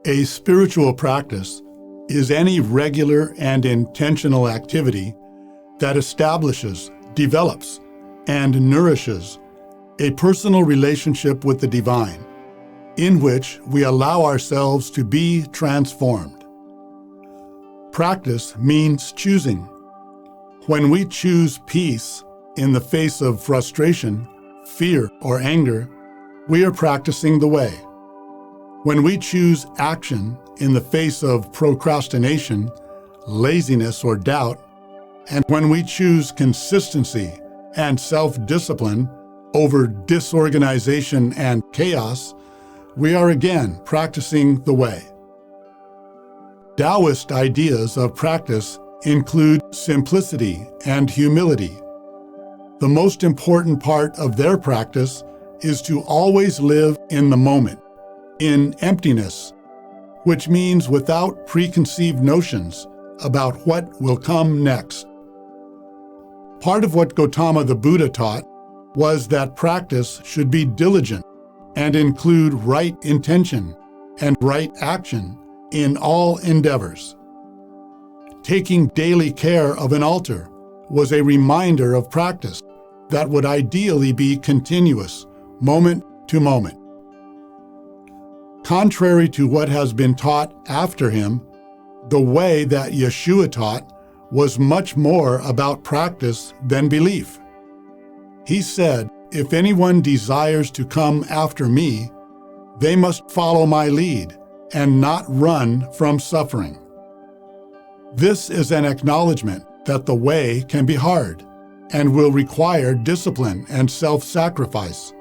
A spiritual practice is any regular and intentional activity that establishes, develops, and nourishes a personal relationship with the divine, in which we allow ourselves to be transformed. Practice means choosing. When we choose peace in the face of frustration, fear, or anger, we are practicing the way. When we choose action in the face of procrastination, laziness, or doubt, and when we choose consistency and self-discipline over disorganization and chaos, we are again practicing the way. Taoist ideas of practice include simplicity and humility. The most important part of their practice is to always live in the moment, in emptiness, which means without preconceived notions about what will come next. Part of what Gautama the Buddha taught was that practice should be diligent and include right intention and right action in all endeavors. Taking daily care of an altar was a reminder of practice that would ideally be continuous, moment to moment. Contrary to what has been taught after him, the way that Yeshua taught was much more about practice than belief. He said, "If anyone desires to come after me, they must follow my lead and not run from suffering." This is an acknowledgement that the way can be hard and will require discipline and self-sacrifice.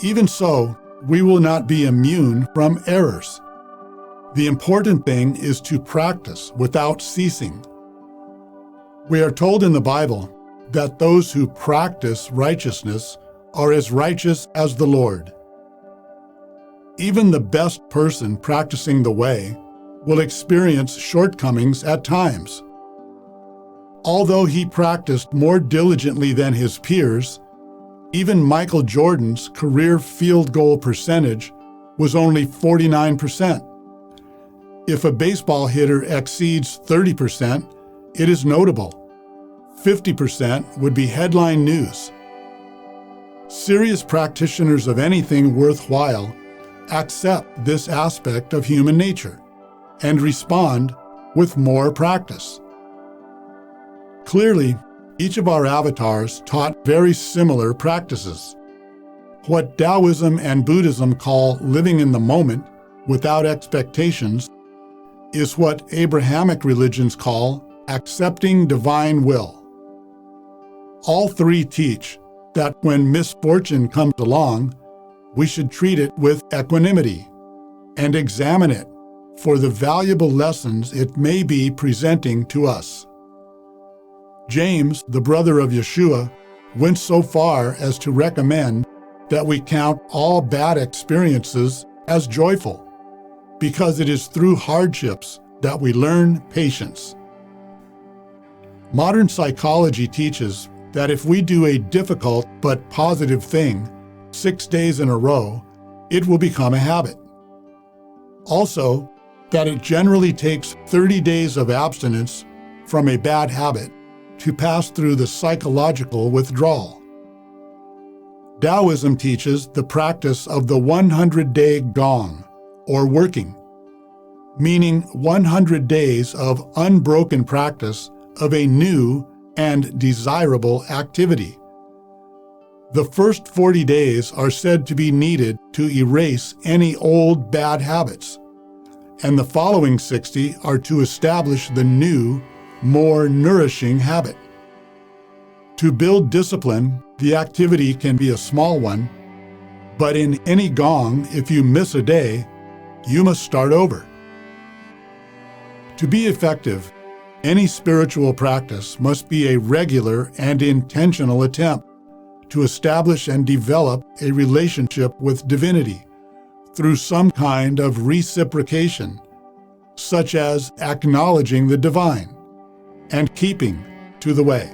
Even so, we will not be immune from errors. The important thing is to practice without ceasing. We are told in the Bible that those who practice righteousness are as righteous as the Lord. Even the best person practicing the way will experience shortcomings at times. Although he practiced more diligently than his peers, even Michael Jordan's career field goal percentage was only 49%. If a baseball hitter exceeds 30%, it is notable. 50% would be headline news. Serious practitioners of anything worthwhile accept this aspect of human nature and respond with more practice. Clearly, each of our avatars taught very similar practices. What Taoism and Buddhism call living in the moment without expectations is what Abrahamic religions call accepting divine will. All three teach that when misfortune comes along, we should treat it with equanimity and examine it for the valuable lessons it may be presenting to us. James, the brother of Yeshua, went so far as to recommend that we count all bad experiences as joyful, because it is through hardships that we learn patience. Modern psychology teaches that if we do a difficult but positive thing 6 days in a row, it will become a habit. Also, that it generally takes 30 days of abstinence from a bad habit to pass through the psychological withdrawal. Taoism teaches the practice of the 100-day gong, or working, meaning 100 days of unbroken practice of a new and desirable activity. The first 40 days are said to be needed to erase any old bad habits, and the following 60 are to establish the new, more nourishing habit. To build discipline, the activity can be a small one, but in any gong, if you miss a day, you must start over. To be effective, any spiritual practice must be a regular and intentional attempt to establish and develop a relationship with divinity through some kind of reciprocation, such as acknowledging the divine and keeping to the way.